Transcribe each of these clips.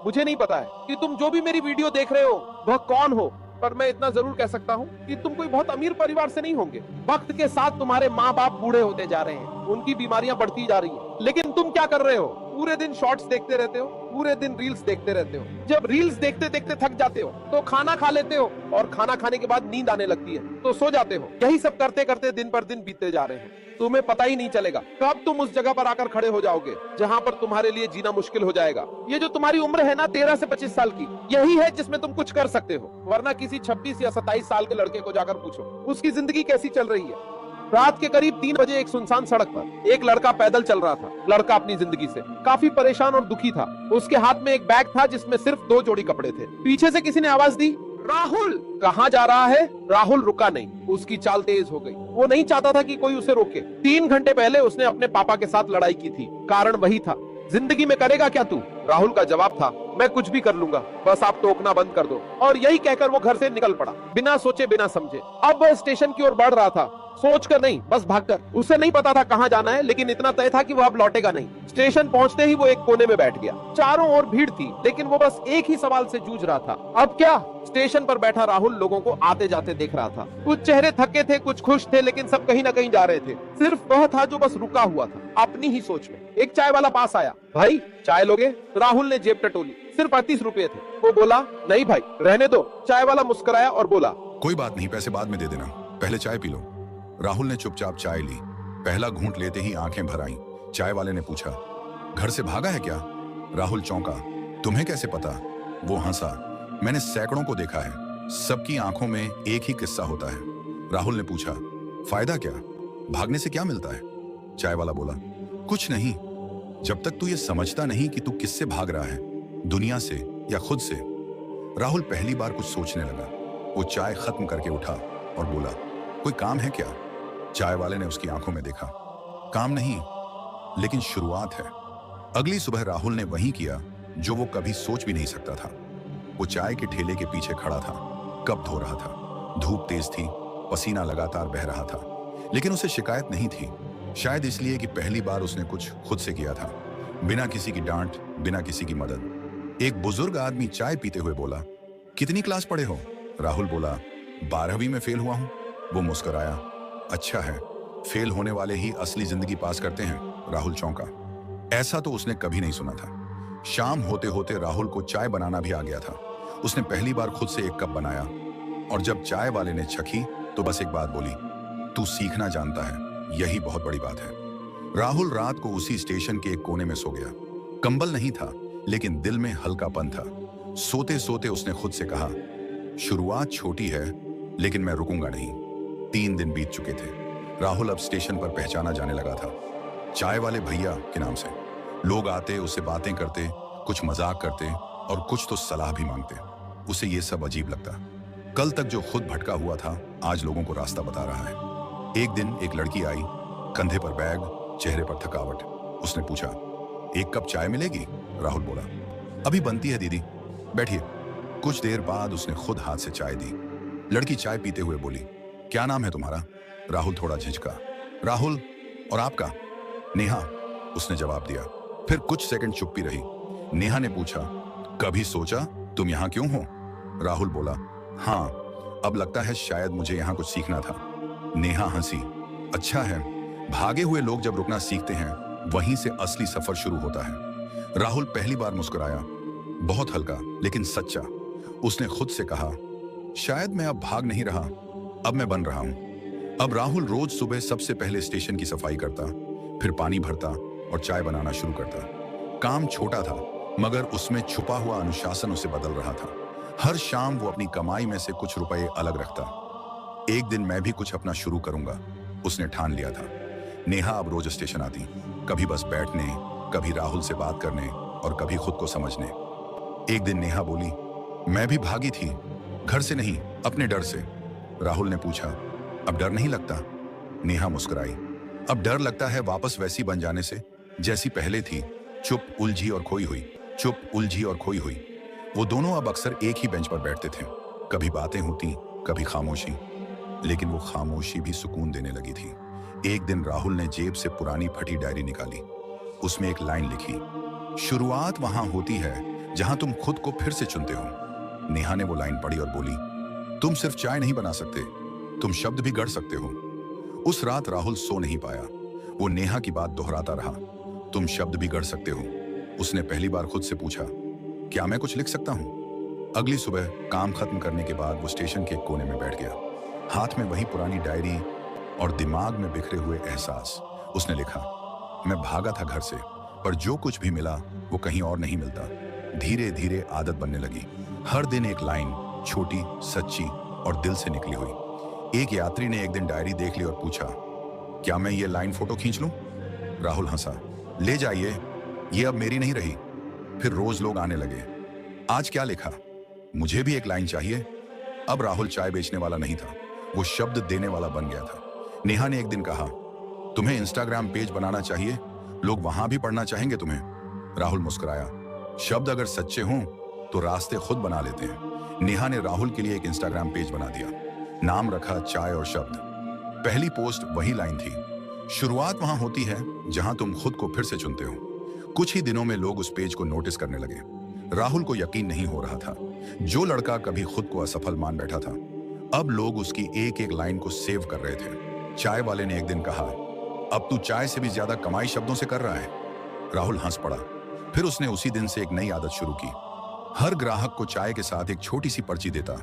मुझे नहीं पता है कि तुम जो भी मेरी वीडियो देख रहे हो वह कौन हो, पर मैं इतना जरूर कह सकता हूँ कि तुम कोई बहुत अमीर परिवार से नहीं होंगे। वक्त के साथ तुम्हारे माँ बाप बूढ़े होते जा रहे हैं, उनकी बीमारियां बढ़ती जा रही हैं, लेकिन तुम क्या कर रहे हो? पूरे दिन शॉर्ट्स देखते रहते हो, पूरे दिन रील्स देखते रहते हो। जब रील्स देखते देखते थक जाते हो तो खाना खा लेते हो, और खाना खाने के बाद नींद आने लगती है तो सो जाते हो। यही सब करते करते दिन पर दिन बीतते जा रहे हैं। तुम्हें पता ही नहीं चलेगा कब तुम उस जगह पर आकर खड़े हो जाओगे जहां पर तुम्हारे लिए जीना मुश्किल हो जाएगा। ये जो तुम्हारी उम्र है ना 13 से 25 साल की, यही है जिसमें तुम कुछ कर सकते हो, वरना किसी 26 या 27 साल के लड़के को जाकर पूछो उसकी जिंदगी कैसी चल रही है। रात के करीब 3 बजे एक सुनसान सड़क पर एक लड़का पैदल चल रहा था। लड़का अपनी जिंदगी से काफी परेशान और दुखी था। उसके हाथ में एक बैग था जिसमें सिर्फ 2 जोड़ी कपड़े थे। पीछे से किसी ने आवाज दी, राहुल! कहाँ जा रहा है? राहुल रुका नहीं, उसकी चाल तेज हो गई। वो नहीं चाहता था कि कोई उसे रोके। 3 घंटे पहले उसने अपने पापा के साथ लड़ाई की थी, कारण वही था। जिंदगी में करेगा क्या तू? राहुल का जवाब था, मैं कुछ भी कर लूंगा, बस आप टोकना बंद कर दो। और यही कहकर वो घर से निकल पड़ा, बिना सोचे बिना समझे। अब वह स्टेशन की ओर बढ़ रहा था, सोचकर नहीं, बस भागकर। उसे नहीं पता था कहां जाना है, लेकिन इतना तय था कि वो अब लौटेगा नहीं। स्टेशन पहुंचते ही वो एक कोने में बैठ गया। चारों ओर भीड़ थी, लेकिन वो बस एक ही सवाल से जूझ रहा था, अब क्या? स्टेशन पर बैठा राहुल लोगों को आते जाते देख रहा था। कुछ चेहरे थके थे, कुछ खुश थे, लेकिन सब कहीं ना कहीं जा रहे थे। सिर्फ वह था जो बस रुका हुआ था, अपनी ही सोच में। एक चाय वाला पास आया, भाई चाय लोगे? राहुल ने जेब टटोली, सिर्फ 38 रुपए थे। वो बोला, नहीं भाई रहने दो। चाय वाला मुस्कुराया और बोला, कोई बात नहीं, पैसे बाद में दे देना, पहले चाय पी लो। राहुल ने चुपचाप चाय ली। पहला घूंट लेते ही आंखें भर आईं। चाय वाले ने पूछा, घर से भागा है क्या? राहुल चौंका, तुम्हें कैसे पता? वो हंसा, मैंने सैकड़ों को देखा है, सबकी आंखों में एक ही किस्सा होता है। राहुल ने पूछा, फायदा क्या? भागने से क्या मिलता है? चाय वाला बोला, कुछ नहीं, जब तक तू ये समझता नहीं कि तू किससे भाग रहा है, दुनिया से या खुद से। राहुल पहली बार कुछ सोचने लगा। वो चाय खत्म करके उठा और बोला, कोई काम है क्या? चाय वाले ने उसकी आंखों में देखा, काम नहीं, लेकिन शुरुआत है। अगली सुबह राहुल ने वही किया जो वो कभी सोच भी नहीं सकता था। वो चाय के ठेले के पीछे खड़ा था, कप धो रहा था। धूप तेज थी, पसीना लगातार बह रहा था, लेकिन उसे शिकायत नहीं थी। शायद इसलिए कि पहली बार उसने कुछ खुद से किया था, बिना किसी की डांट, बिना किसी की मदद। एक बुजुर्ग आदमी चाय पीते हुए बोला, कितनी क्लास पढ़े हो? राहुल बोला, 12वीं में फेल हुआ हूं। वो मुस्कुराया, अच्छा है, फेल होने वाले ही असली जिंदगी पास करते हैं। राहुल चौंका, ऐसा तो उसने कभी नहीं सुना था। शाम होते होते राहुल को चाय बनाना भी आ गया था। उसने पहली बार खुद से एक कप बनाया, और जब चाय वाले ने चखी तो बस एक बात बोली, तू सीखना जानता है, यही बहुत बड़ी बात है। राहुल रात को उसी स्टेशन के एक कोने में सो गया। कंबल नहीं था, लेकिन दिल में हल्कापन था। सोते सोते उसने खुद से कहा, शुरुआत छोटी है, लेकिन मैं रुकूंगा नहीं। 3 दिन बीत चुके थे। राहुल अब स्टेशन पर पहचाना जाने लगा था, चाय वाले भैया के नाम से। लोग आते, उससे बातें करते, कुछ मजाक करते और कुछ तो सलाह भी मांगते। उसे ये सब अजीब लगता। कल तक जो खुद भटका हुआ था, आज लोगों को रास्ता बता रहा है। एक दिन एक लड़की आई, कंधे पर बैग, चेहरे पर थकावट। उसने पूछा, एक कप चाय मिलेगी? राहुल बोला, अभी बनती है दीदी, बैठिए। कुछ देर बाद उसने खुद हाथ से चाय दी। लड़की चाय पीते हुए बोली, क्या नाम है तुम्हारा? राहुल थोड़ा झिझका, राहुल, और आपका? नेहा, उसने जवाब दिया। फिर कुछ सेकंड चुप्पी रही। नेहा ने पूछा, कभी सोचा तुम यहाँ क्यों हो? राहुल बोला, हाँ, अब लगता है शायद मुझे यहाँ कुछ सीखना था। नेहा हंसी, अच्छा है, भागे हुए लोग जब रुकना सीखते हैं, वहीं से असली सफर शुरू होता है। राहुल पहली बार मुस्कुराया, बहुत हल्का लेकिन सच्चा। उसने खुद से कहा, शायद मैं अब भाग नहीं रहा, अब मैं बन रहा हूं। अब राहुल रोज सुबह सबसे पहले स्टेशन की सफाई करता, फिर पानी भरता और चाय बनाना शुरू करता। काम छोटा था, मगर उसमें छुपा हुआ अनुशासन उसे बदल रहा था। हर शाम वो अपनी कमाई में से कुछ रुपए अलग रखता। एक दिन मैं भी कुछ अपना शुरू करूंगा, उसने ठान लिया था। नेहा अब रोज स्टेशन आती, कभी बस बैठने, कभी राहुल से बात करने और कभी खुद को समझने। एक दिन नेहा बोली, मैं भी भागी थी, घर से नहीं, अपने डर से। राहुल ने पूछा, अब डर नहीं लगता? नेहा मुस्कुराई, अब डर लगता है वापस वैसी बन जाने से जैसी पहले थी, चुप, उलझी और खोई हुई। चुप, उलझी और खोई हुई। वो दोनों अब अक्सर एक ही बेंच पर बैठते थे। कभी बातें होती, कभी खामोशी, लेकिन वो खामोशी भी सुकून देने लगी थी। एक दिन राहुल ने जेब से पुरानी फटी डायरी निकाली। उसमें एक लाइन लिखी, शुरुआत वहां होती है जहां तुम खुद को फिर से चुनते हो। नेहा ने वो लाइन पढ़ी और बोली, तुम सिर्फ चाय नहीं बना सकते, तुम शब्द भी गढ़ सकते हो। उस रात राहुल सो नहीं पाया। वो नेहा की बात दोहराता रहा, तुम शब्द भी गढ़ सकते हो। उसने पहली बार खुद से पूछा, क्या मैं कुछ लिख सकता हूं? अगली सुबह काम खत्म करने के बाद वो स्टेशन के एक कोने में बैठ गया। हाथ में वही पुरानी डायरी और दिमाग में बिखरे हुए एहसास। उसने लिखा, मैं भागा था घर से, पर जो कुछ भी मिला वो कहीं और नहीं मिलता। धीरे धीरे आदत बनने लगी। हर दिन एक लाइन, छोटी, सच्ची और दिल से निकली हुई। एक यात्री ने एक दिन डायरी देख ली और पूछा, क्या मैं ये लाइन फोटो खींच लूं? राहुल हंसा, ले जाइए, ये अब मेरी नहीं रही। फिर रोज लोग आने लगे, आज क्या लिखा? मुझे भी एक लाइन चाहिए। अब राहुल चाय बेचने वाला नहीं था, वो शब्द देने वाला बन गया था। नेहा ने एक दिन कहा, तुम्हें इंस्टाग्राम पेज बनाना चाहिए, लोग वहां भी पढ़ना चाहेंगे तुम्हें। राहुल मुस्कुराया, शब्द अगर सच्चे हों तो रास्ते खुद बना लेते हैं। नेहा ने राहुल के लिए एक इंस्टाग्राम पेज बना दिया, नाम रखा चाय और शब्द। पहली पोस्ट वही लाइन थी, शुरुआत वहां होती है जहां तुम खुद को फिर से चुनते हो। कुछ ही दिनों में लोग उस पेज को नोटिस करने लगे। राहुल को यकीन नहीं हो रहा था, जो लड़का कभी खुद को असफल मान बैठा था, अब लोग उसकी एक एक लाइन को सेव कर रहे थे। चाय वाले ने एक दिन कहा, अब तू चाय से भी ज्यादा कमाई शब्दों से कर रहा है। राहुल हंस पड़ा। फिर उसने उसी दिन से एक नई आदत शुरू की। हर ग्राहक को चाय के साथ एक छोटी सी पर्ची देता।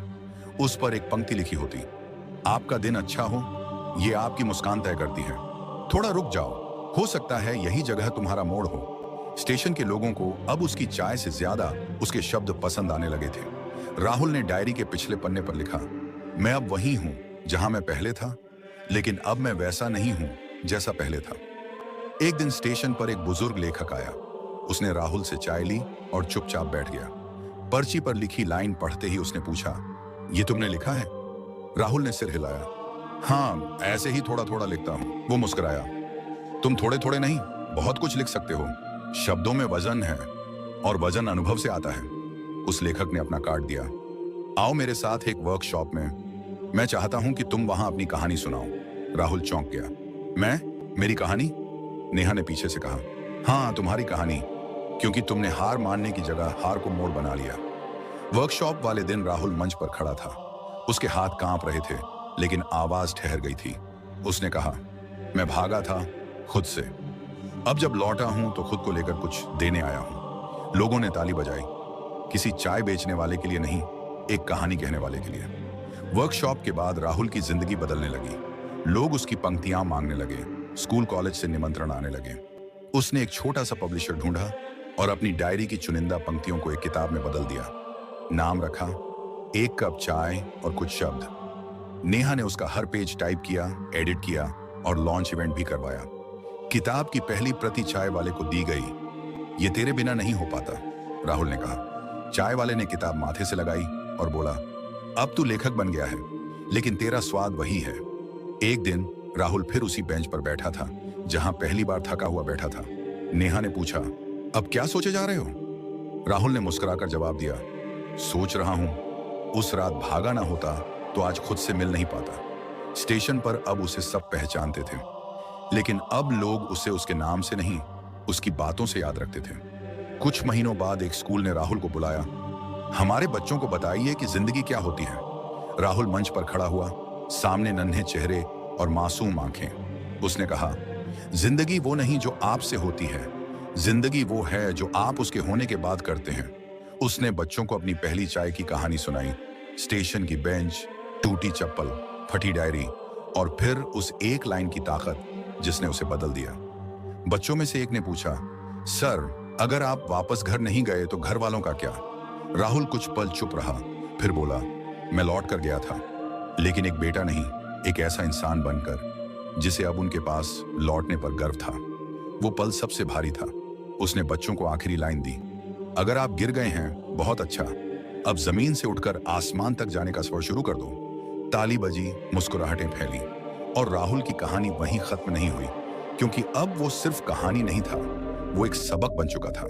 उस पर एक पंक्ति लिखी होती, आपका दिन अच्छा हो, ये आपकी मुस्कान तय करती है। थोड़ा रुक जाओ, हो सकता है यही जगह तुम्हारा मोड़ हो। स्टेशन के लोगों को अब उसकी चाय से ज्यादा उसके शब्द पसंद आने लगे थे। राहुल ने डायरी के पिछले पन्ने पर लिखा, मैं अब वही हूं जहां मैं पहले था, लेकिन अब मैं वैसा नहीं हूं जैसा पहले था। एक दिन स्टेशन पर एक बुजुर्ग लेखक आया। उसने राहुल से चाय ली और चुपचाप बैठ गया। पर्ची पर लिखी लाइन पढ़ते ही उसने पूछा, ये तुमने लिखा है? राहुल ने सिर हिलाया, हाँ, ऐसे ही थोड़ा थोड़ा लिखता हूं। वो मुस्कुराया, तुम थोड़े थोड़े नहीं, बहुत कुछ लिख सकते हो। शब्दों में वजन है और वजन अनुभव से आता है। उस लेखक ने अपना कार्ड दिया, आओ मेरे साथ एक वर्कशॉप में, मैं चाहता हूं कि तुम वहां अपनी कहानी सुनाओ। राहुल चौंक गया, मेरी कहानी? नेहा ने पीछे से कहा, हाँ, तुम्हारी कहानी, क्योंकि तुमने हार मानने की जगह हार को मोड़ बना लिया। वर्कशॉप वाले दिन राहुल मंच पर खड़ा था। उसके हाथ कांप रहे थे, लेकिन आवाज ठहर गई थी। उसने कहा, मैं भागा था खुद से, अब जब लौटा हूं तो खुद को लेकर कुछ देने आया हूं। लोगों ने ताली बजाई, किसी चाय बेचने वाले के लिए नहीं, एक कहानी कहने वाले के लिए। वर्कशॉप के बाद राहुल की जिंदगी बदलने लगी। लोग उसकी पंक्तियां मांगने लगे, स्कूल कॉलेज से निमंत्रण आने लगे। उसने एक छोटा सा पब्लिशर ढूंढा और अपनी डायरी की चुनिंदा पंक्तियों को एक किताब में बदल दिया। नाम रखा, एक कप चाय और कुछ शब्द। नेहा ने उसका हर पेज टाइप किया, एडिट किया और लॉन्च इवेंट भी करवाया। किताब की पहली प्रति चाय वाले को दी गई। ये तेरे बिना नहीं हो पाता, राहुल ने कहा। चाय वाले ने किताब माथे से लगाई और बोला, अब तू लेखक बन गया है, लेकिन तेरा स्वाद वही है। एक दिन राहुल फिर उसी बेंच पर बैठा था जहां पहली बार थका हुआ बैठा था। नेहा ने पूछा, अब क्या सोचे जा रहे हो? राहुल ने मुस्कुराकर जवाब दिया, सोच रहा हूं, उस रात भागा ना होता तो आज खुद से मिल नहीं पाता। स्टेशन पर अब उसे सब पहचानते थे, लेकिन अब लोग उसे उसके नाम से नहीं, उसकी बातों से याद रखते थे। कुछ महीनों बाद एक स्कूल ने राहुल को बुलाया, हमारे बच्चों को बताइए कि जिंदगी क्या होती है। राहुल मंच पर खड़ा हुआ, सामने नन्हे चेहरे और मासूम आंखें। उसने कहा, जिंदगी वो नहीं जो आपसे होती है, जिंदगी वो है जो आप उसके होने के बाद करते हैं। उसने बच्चों को अपनी पहली चाय की कहानी सुनाई, स्टेशन की बेंच, टूटी चप्पल, फटी डायरी और फिर उस एक लाइन की ताकत जिसने उसे बदल दिया। बच्चों में से एक ने पूछा, सर, अगर आप वापस घर नहीं गए तो घर वालों का क्या? राहुल कुछ पल चुप रहा, फिर बोला, मैं लौट कर गया था, लेकिन एक बेटा नहीं, एक ऐसा इंसान बनकर जिसे अब उनके पास लौटने पर गर्व था। वो पल सबसे भारी था। उसने बच्चों को आखिरी लाइन दी, अगर आप गिर गए हैं, बहुत अच्छा, अब जमीन से उठकर आसमान तक जाने का सफर शुरू कर दो। ताली बजी, मुस्कुराहटें फैली और राहुल की कहानी वहीं खत्म नहीं हुई, क्योंकि अब वो सिर्फ कहानी नहीं था, वो एक सबक बन चुका था।